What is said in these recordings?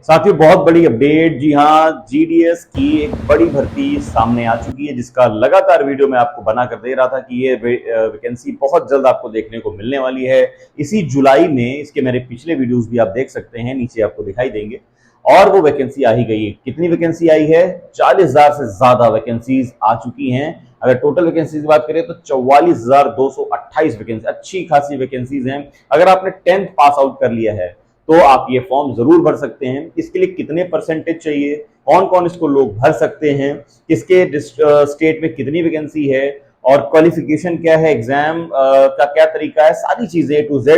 साथियों, बहुत बड़ी अपडेट। जी हाँ, जीडीएस की एक बड़ी भर्ती सामने आ चुकी है, जिसका लगातार वीडियो मैं आपको बना कर दे रहा था कि ये वैकेंसी बहुत जल्द आपको देखने को मिलने वाली है। इसी जुलाई में इसके मेरे पिछले वीडियोस भी आप देख सकते हैं, नीचे आपको दिखाई देंगे। और वो वैकेंसी आ ही गई है। कितनी वैकेंसी आई है? 40,000 से ज्यादा वैकेंसीज आ चुकी हैं। अगर टोटल वैकेंसीज की बात करें तो 44,228 वैकेंसी, अच्छी खासी वैकेंसीज हैं। अगर आपने 10th पास आउट कर लिया है तो आप ये फॉर्म जरूर भर सकते हैं। इसके लिए कितने परसेंटेज चाहिए, कौन कौन इसको लोग भर सकते हैं, किसके स्टेट में कितनी वैकेंसी है और क्वालिफिकेशन क्या है, एग्जाम का क्या तरीका है, सारी चीजें A to Z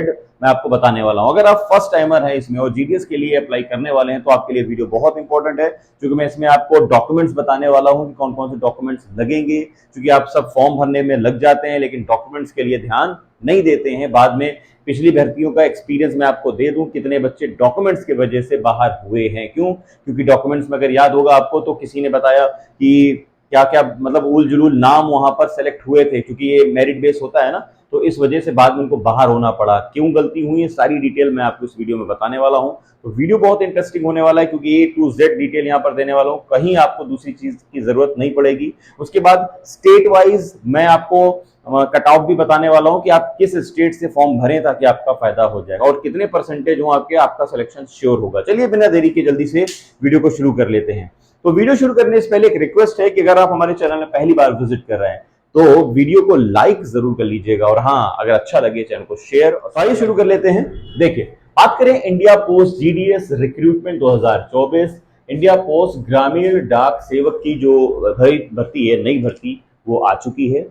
मैं आपको बताने वाला हूं। अगर आप फर्स्ट टाइमर हैं इसमें और जीडीएस के लिए अप्लाई करने वाले हैं तो आपके लिए वीडियो बहुत इंपॉर्टेंट है, क्योंकि मैं इसमें आपको डॉक्यूमेंट्स बताने वाला हूं कि कौन कौन से डॉक्यूमेंट्स लगेंगे। क्योंकि आप सब फॉर्म भरने में लग जाते हैं लेकिन डॉक्यूमेंट्स के लिए ध्यान नहीं देते हैं बाद में। पिछली भर्तियों का एक्सपीरियंस मैं आपको दे दूं, कितने बच्चे डॉक्यूमेंट्स की वजह से बाहर हुए हैं। क्यों? क्योंकि डॉक्यूमेंट्स में अगर याद होगा आपको तो किसी ने बताया कि क्या क्या मतलब उल जुलूल नाम वहां पर सेलेक्ट हुए थे, क्योंकि ये मेरिट बेस होता है ना, तो इस वजह से बाद में उनको बाहर होना पड़ा। क्यों गलती हुई है, सारी डिटेल मैं आपको इस वीडियो में बताने वाला हूं। तो वीडियो बहुत इंटरेस्टिंग होने वाला है, क्योंकि A to Z डिटेल यहां पर देने वाला हूं, कहीं आपको दूसरी चीज की जरूरत नहीं पड़ेगी। उसके बाद स्टेट वाइज मैं आपको कट ऑफ भी बताने वाला हूं कि आप किस स्टेट से फॉर्म भरें ताकि आपका फायदा हो जाएगा, और कितने परसेंटेज हो आपके, आपका सिलेक्शन श्योर होगा। चलिए बिना देरी के जल्दी से वीडियो को शुरू कर लेते हैं। तो वीडियो शुरू करने से पहले एक रिक्वेस्ट है कि अगर आप हमारे चैनल में पहली बार विजिट कर रहे हैं तो वीडियो को लाइक जरूर कर लीजिएगा, और हाँ, अगर अच्छा लगे चैनल को शेयर। तो आइए शुरू कर लेते हैं। देखिए, बात करें India post GDS recruitment 2024, India post ग्रामीण डाक सेवक की जो भर्ती है, नई भर्ती, वो आ चुकी है।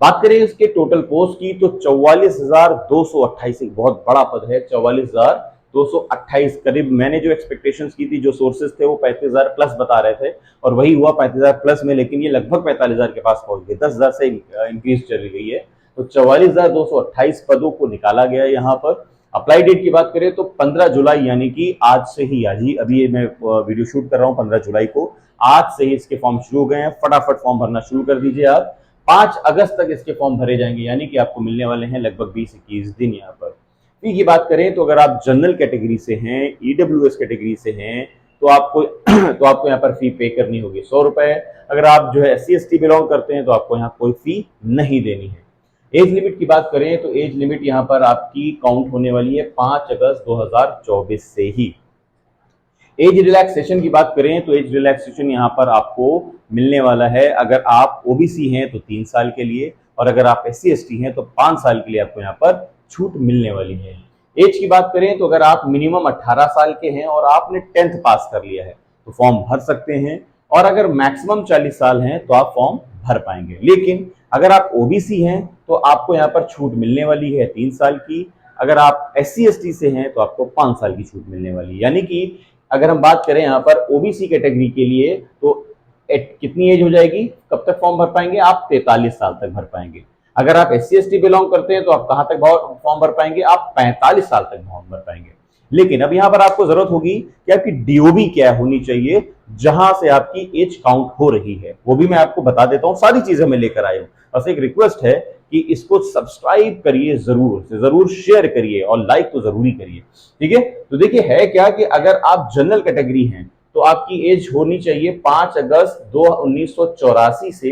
बात करें इसके टोटल पोस्ट की तो 44,228, एक बहुत बड़ा पद है। 44,228 करीब। मैंने जो एक्सपेक्टेशंस की थी, जो सोर्सेस थे, वो 35,000 प्लस बता रहे थे और वही हुआ 35,000 प्लस में, लेकिन ये लगभग 45,000 के पास पहुंच गई, 10,000 से इंक्रीज चली गई है। तो 44,228 पदों को निकाला गया यहाँ पर। अप्लाई डेट की बात करें तो 15 जुलाई, यानी कि आज से ही, आज ही अभी मैं वीडियो शूट कर रहा हूँ 15 जुलाई को, आज से ही इसके फॉर्म शुरू हो गए हैं। फटाफट फॉर्म भरना शुरू कर दीजिए आप। 5 अगस्त तक इसके फॉर्म भरे जाएंगे, यानी कि आपको मिलने वाले हैं लगभग 20-21 दिन यहाँ पर। फी की बात करें तो अगर आप जनरल कैटेगरी से हैं, ईडब्ल्यूएस कैटेगरी से हैं, तो आपको तो आपको यहाँ पर फी पे करनी होगी 100 रुपए। अगर आप जो है SC ST बिलोंग करते हैं तो आपको यहाँ कोई फी नहीं देनी है। एज लिमिट की बात करें तो एज लिमिट यहाँ पर आपकी काउंट होने वाली है 5 अगस्त 2024 से ही। एज रिलैक्सेशन की बात करें तो एज रिलैक्सेशन यहाँ पर आपको मिलने वाला है, अगर आप ओबीसी हैं तो 3 साल के लिए, और अगर आप SC ST हैं तो 5 साल के लिए आपको यहाँ पर छूट मिलने वाली है। एज की बात करें तो अगर आप मिनिमम 18 साल के हैं और आपने 10th पास कर लिया है तो फॉर्म भर सकते हैं, और अगर मैक्सिमम 40 साल हैं तो आप फॉर्म भर पाएंगे। लेकिन अगर आप ओबीसी हैं तो आपको यहाँ पर छूट मिलने वाली है 3 साल की। अगर आप SC ST से हैं तो आपको 5 साल की छूट मिलने वाली है। यानी कि अगर हम बात करें यहाँ पर ओबीसी कैटेगरी के लिए तो कितनी एज हो जाएगी, कब तक फॉर्म भर पाएंगे आप? 43 साल तक भर पाएंगे। अगर आप SC ST बिलोंग करते हैं तो आप कहां तक फॉर्म भर पाएंगे? आप 45 साल तक फॉर्म भर पाएंगे। लेकिन अब यहां पर आपको जरूरत होगी कि आपकी डीओबी क्या होनी चाहिए, जहां से आपकी एज काउंट हो रही है, वो भी मैं आपको बता देता हूं। सारी चीजें मैं लेकर आया हूं। बस एक रिक्वेस्ट है कि इसको सब्सक्राइब करिए, जरूर शेयर करिए और लाइक तो जरूरी करिए, ठीक है। तो देखिए है क्या कि अगर आप जनरल कैटेगरी हैं तो आपकी एज होनी चाहिए 5 अगस्त 1984 से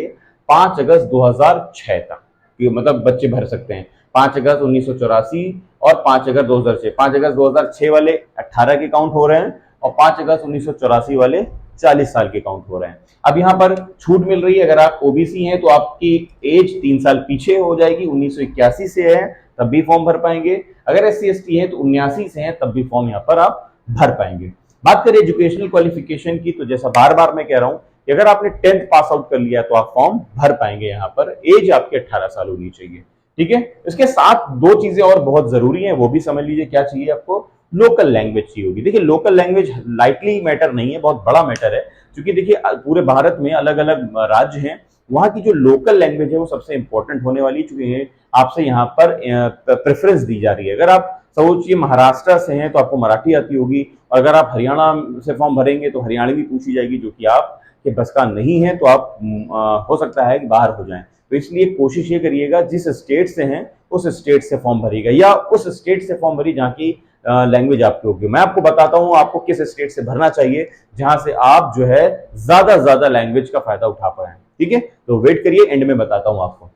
5 अगस्त 2006 तक, मतलब बच्चे भर सकते हैं। 5 अगस्त 1984 और 5 अगस्त 2006। 5 अगस्त 2006 वाले 18 के काउंट हो रहे हैं और 5 अगस्त 1984 वाले 40 साल के काउंट हो रहे हैं। अब यहाँ पर छूट मिल रही है, अगर आप ओबीसी हैं तो आपकी एज 3 साल पीछे हो जाएगी, 1981 से है तब भी फॉर्म भर पाएंगे। अगर SC ST है तो 79 से है तब भी फॉर्म यहाँ पर आप भर पाएंगे। बात करें एजुकेशनल क्वालिफिकेशन की तो जैसा बार बार मैं कह रहा हूं कि अगर आपने 10th पास आउट कर लिया तो आप फॉर्म भर पाएंगे। यहाँ पर एज आपके 18 साल होनी चाहिए, ठीक है। इसके साथ 2 चीजें और बहुत जरूरी हैं, वो भी समझ लीजिए। क्या चाहिए आपको? लोकल लैंग्वेज चाहिए होगी। देखिए, लोकल लैंग्वेज लाइटली मैटर नहीं है, बहुत बड़ा मैटर है, क्योंकि देखिए पूरे भारत में अलग अलग राज्य हैं, वहां की जो लोकल लैंग्वेज है वो सबसे इंपॉर्टेंट होने वाली है, क्योंकि आपसे यहाँ पर प्रेफरेंस दी जा रही है। अगर आप सोचिए महाराष्ट्र से हैं तो आपको मराठी आती होगी, और अगर आप हरियाणा से फॉर्म भरेंगे तो हरियाणवी पूछी जाएगी, जो कि आपके बस का नहीं है, तो आप हो सकता है कि बाहर हो जाएं। तो इसलिए कोशिश ये करिएगा जिस स्टेट से हैं उस स्टेट से फॉर्म भरिएगा, या उस स्टेट से फॉर्म भरी जहाँ की लैंग्वेज आपकी होगी। मैं आपको बताता हूं आपको किस स्टेट से भरना चाहिए जहां से आप जो है ज्यादा लैंग्वेज का फायदा उठा पाए। ठीक है, तो वेट करिए, एंड में बताता हूं आपको।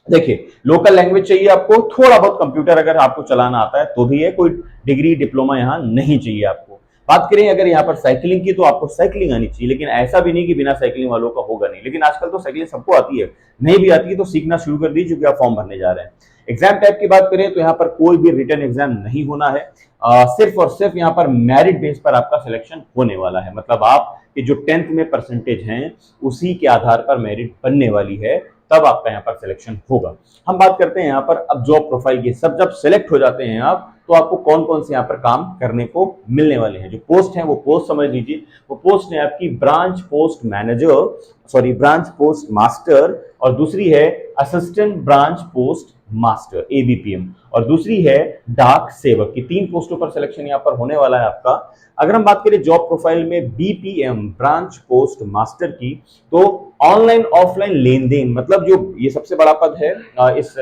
देखिए, लोकल लैंग्वेज चाहिए आपको, थोड़ा बहुत कंप्यूटर अगर आपको चलाना आता है तो भी है, कोई डिग्री डिप्लोमा यहाँ नहीं चाहिए आपको। बात करें अगर यहाँ पर साइकिलिंग की, तो आपको साइकिलिंग आनी चाहिए, लेकिन ऐसा भी नहीं कि बिना साइकिलिंग वालों का होगा नहीं, लेकिन आजकल तो साइकिलिंग सबको आती है, नहीं भी आती है तो सीखना शुरू कर दीजिए क्योंकि आप फॉर्म भरने जा रहे हैं। एग्जाम टाइप की बात करें तो यहाँ पर कोई भी रिटन एग्जाम नहीं होना है, सिर्फ और सिर्फ यहाँ पर मेरिट बेस पर आपका सिलेक्शन होने वाला है। मतलब आप कि जो 10th में परसेंटेज हैं उसी के आधार पर मेरिट बनने वाली है, तब आपका यहाँ पर सिलेक्शन होगा। हम बात करते हैं यहाँ पर अब जॉब प्रोफाइल की। सब जब सिलेक्ट हो जाते हैं आप, तो आपको कौन कौन से यहाँ पर काम करने को मिलने वाले हैं। जो पोस्ट है वो पोस्ट समझ लीजिए, वो पोस्ट है आपकी branch post manager, sorry branch post master, और दूसरी है assistant branch post master ABPM, और दूसरी है डाक सेवक की। 3 पोस्टों पर सिलेक्शन यहाँ पर होने वाला है आपका। अगर हम बात करें जॉब प्रोफाइल में बीपीएम ब्रांच पोस्ट मास्टर की, तो ऑनलाइन ऑफलाइन लेन देन, मतलब जो ये सबसे बड़ा पद है इस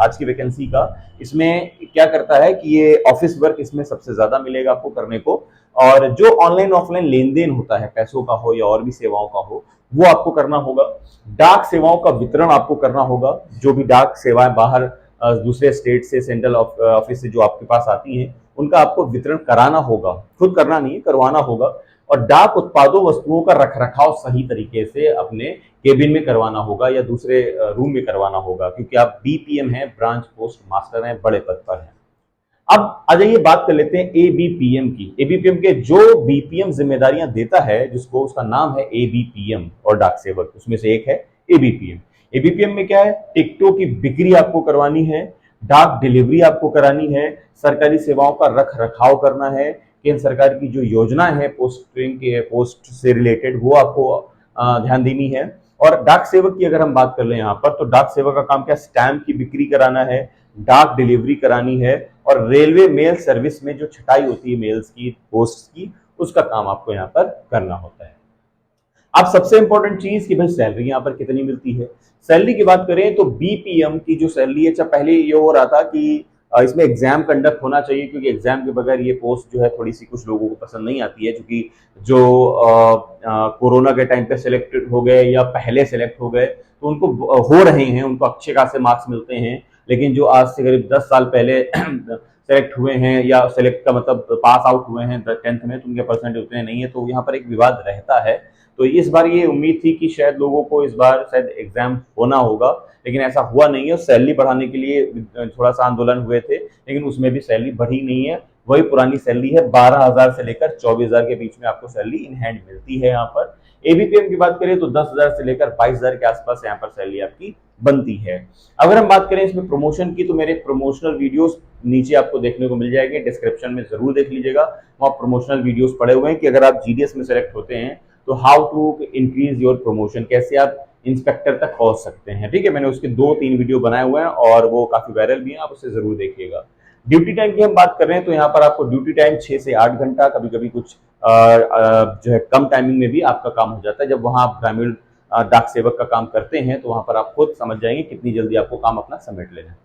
आज की वैकेंसी का, इसमें क्या करता है कि ये ऑफिस वर्क इसमें सबसे ज्यादा मिलेगा आपको करने को, और जो ऑनलाइन ऑफलाइन लेन देन होता है पैसों का हो या और भी सेवाओं का हो, वो आपको करना होगा। डाक सेवाओं का वितरण आपको करना होगा, जो भी डाक सेवाएं बाहर दूसरे स्टेट से सेंट्रल ऑफिस से जो आपके पास आती हैं उनका आपको वितरण कराना होगा, खुद करना नहीं है, करवाना होगा। और डाक उत्पादों वस्तुओं का रखरखाव सही तरीके से अपने केबिन में करवाना होगा या दूसरे रूम में करवाना होगा, क्योंकि आप बीपीएम हैं, ब्रांच पोस्ट मास्टर हैं, बड़े पद पर हैं। अब आ जाइए बात कर लेते हैं एबीपीएम की। एबीपीएम के जो बीपीएम जिम्मेदारियां देता है जिसको, उसका नाम है एबीपीएम, और डाक सेवक उसमें से एक है एबीपीएम। एबीपीएम में क्या है, टिकटों की बिक्री आपको करवानी है, डाक डिलीवरी आपको करानी है, सरकारी सेवाओं का रख रखाव करना है, केंद्र सरकार की जो योजनाएं हैं पोस्टिंग के पोस्ट से रिलेटेड वो आपको ध्यान देनी है। और डाक सेवक की अगर हम बात कर ले यहाँ पर, तो डाक सेवक का काम क्या, स्टैंप की बिक्री कराना है, डाक डिलीवरी करानी है, और रेलवे मेल सर्विस में जो छटाई होती है मेल्स की, पोस्ट की, उसका काम आपको यहाँ पर करना होता है। अब सबसे इंपॉर्टेंट चीज कि भाई सैलरी यहाँ पर कितनी मिलती है। सैलरी की बात करें तो बीपीएम की जो सैलरी है, पहले ये हो रहा था कि इसमें एग्जाम कंडक्ट होना चाहिए, क्योंकि एग्जाम के बगैर ये पोस्ट जो है थोड़ी सी कुछ लोगों को पसंद नहीं आती है, क्योंकि जो कोरोना के टाइम पे सिलेक्टेड हो गए या पहले सिलेक्ट हो गए तो उनको हो रहे हैं, उनको अच्छे खासे मार्क्स मिलते हैं, लेकिन जो आज से करीब 10 साल पहले सेलेक्ट हुए हैं या सेलेक्ट का मतलब पास आउट हुए हैं 10th में, तो उनके परसेंटेज उतने नहीं है, तो यहाँ पर एक विवाद रहता है। तो इस बार ये उम्मीद थी कि शायद लोगों को इस बार शायद एग्जाम होना होगा, लेकिन ऐसा हुआ नहीं है। सैलरी बढ़ाने के लिए थोड़ा सा आंदोलन हुए थे, लेकिन उसमें भी सैलरी बढ़ी नहीं है, वही पुरानी सैलरी है। 12,000 से लेकर 24,000 के बीच में आपको सैलरी इन हैंड मिलती है। यहाँ पर एबीपीएम की बात करें तो 10,000 से लेकर 22,000 के आसपास यहाँ पर सैलरी आपकी बनती है। अगर हम बात करें इसमें प्रमोशन की, तो मेरे प्रमोशनल वीडियोस नीचे आपको देखने को मिल जाएंगे, डिस्क्रिप्शन में जरूर देख लीजिएगा, वहाँ प्रमोशनल वीडियोस पड़े हुए हैं कि अगर आप जीडीएस में सेलेक्ट होते हैं तो how to increase your promotion, कैसे आप इंस्पेक्टर तक पहुंच सकते हैं। ठीक है, मैंने उसके 2-3 वीडियो बनाए हुए हैं और वो काफी वायरल भी हैं, आप उसे जरूर देखिएगा। ड्यूटी टाइम की हम बात कर रहे हैं तो यहाँ पर आपको ड्यूटी टाइम 6 से 8 घंटा, कभी कभी कुछ जो है कम टाइमिंग में भी आपका काम हो जाता है। जब वहां आप ग्रामीण डाक सेवक का काम करते हैं तो वहां पर आप खुद समझ जाएंगे कितनी जल्दी आपको काम अपना समेट लेना है।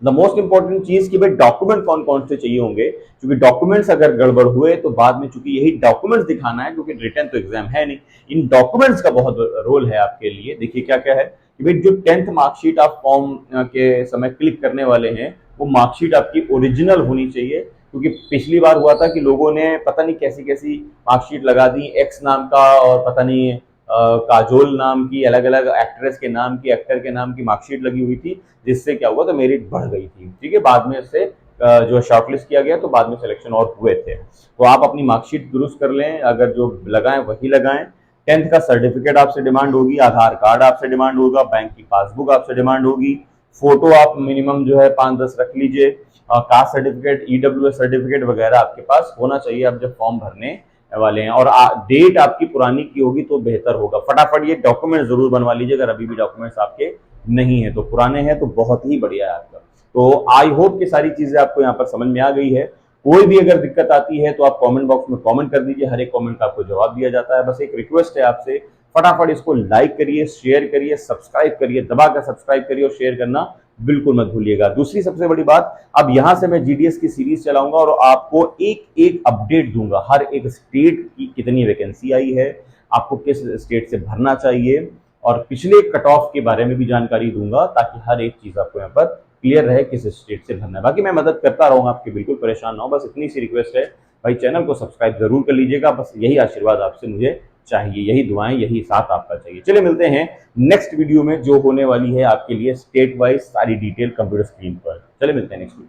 द मोस्ट इंपॉर्टेंट चीज कि भाई डॉक्यूमेंट कौन कौन से चाहिए होंगे, क्योंकि डॉक्यूमेंट्स अगर गड़बड़ हुए तो बाद में, चूंकि यही डॉक्यूमेंट्स दिखाना है, क्योंकि रिटर्न तो एग्जाम है नहीं, इन डॉक्यूमेंट्स का बहुत रोल है आपके लिए। देखिए क्या क्या है कि भाई जो 10th मार्कशीट आप फॉर्म के समय क्लिक करने वाले हैं, वो मार्कशीट आपकी ओरिजिनल होनी चाहिए, क्योंकि पिछली बार हुआ था कि लोगों ने पता नहीं कैसी कैसी मार्कशीट लगा दी, एक्स नाम का और पता नहीं काजोल नाम की, अलग अलग एक्ट्रेस के नाम की, एक्टर के नाम की मार्कशीट लगी हुई थी, जिससे क्या हुआ तो मेरिट बढ़ गई थी। ठीक है, बाद में इससे जो शॉर्टलिस्ट किया गया तो बाद में सिलेक्शन और हुए थे। तो आप अपनी मार्कशीट दुरुस्त कर लें, अगर जो लगाएं वही लगाएं। 10th का सर्टिफिकेट आपसे डिमांड होगी, आधार कार्ड आपसे डिमांड होगा, बैंक की पासबुक आपसे डिमांड होगी, फोटो आप मिनिमम जो है 5-10 रख लीजिए, कास्ट सर्टिफिकेट, ईडब्ल्यूएस सर्टिफिकेट वगैरह आपके पास होना चाहिए आप जब फॉर्म भरने वाले हैं। और डेट आपकी पुरानी की होगी तो बेहतर होगा। फटाफट ये डॉक्यूमेंट जरूर बनवा लीजिए, अगर अभी भी डॉक्यूमेंट्स आपके नहीं है तो, पुराने हैं तो बहुत ही बढ़िया है आपका। तो आई होप कि सारी चीजें आपको यहाँ पर समझ में आ गई है। कोई भी अगर दिक्कत आती है तो आप कमेंट बॉक्स में कमेंट कर दीजिए, हर एक कमेंट का आपको जवाब दिया जाता है। बस एक रिक्वेस्ट है आपसे, फटाफट इसको लाइक करिए, शेयर करिए, सब्सक्राइब करिए, दबाकर सब्सक्राइब करिए और शेयर करना बिल्कुल मत भूलिएगा। दूसरी सबसे बड़ी बात, अब यहां से मैं जीडीएस की सीरीज चलाऊंगा और आपको एक एक अपडेट दूंगा, हर एक स्टेट की कितनी वैकेंसी आई है, आपको किस स्टेट से भरना चाहिए, और पिछले कट ऑफ के बारे में भी जानकारी दूंगा, ताकि हर एक चीज आपको यहाँ पर क्लियर रहे किस स्टेट से भरना है। बाकी मैं मदद करता रहूंगा आपकी, बिल्कुल परेशान ना हो। बस इतनी सी रिक्वेस्ट है भाई, चैनल को सब्सक्राइब जरूर कर लीजिएगा। बस यही आशीर्वाद आपसे मुझे चाहिए, यही दुआएं, यही साथ आपका चाहिए। चलिए मिलते हैं नेक्स्ट वीडियो में, जो होने वाली है आपके लिए स्टेट वाइज सारी डिटेल कंप्यूटर स्क्रीन पर। चलिए मिलते हैं नेक्स्ट वीडियो।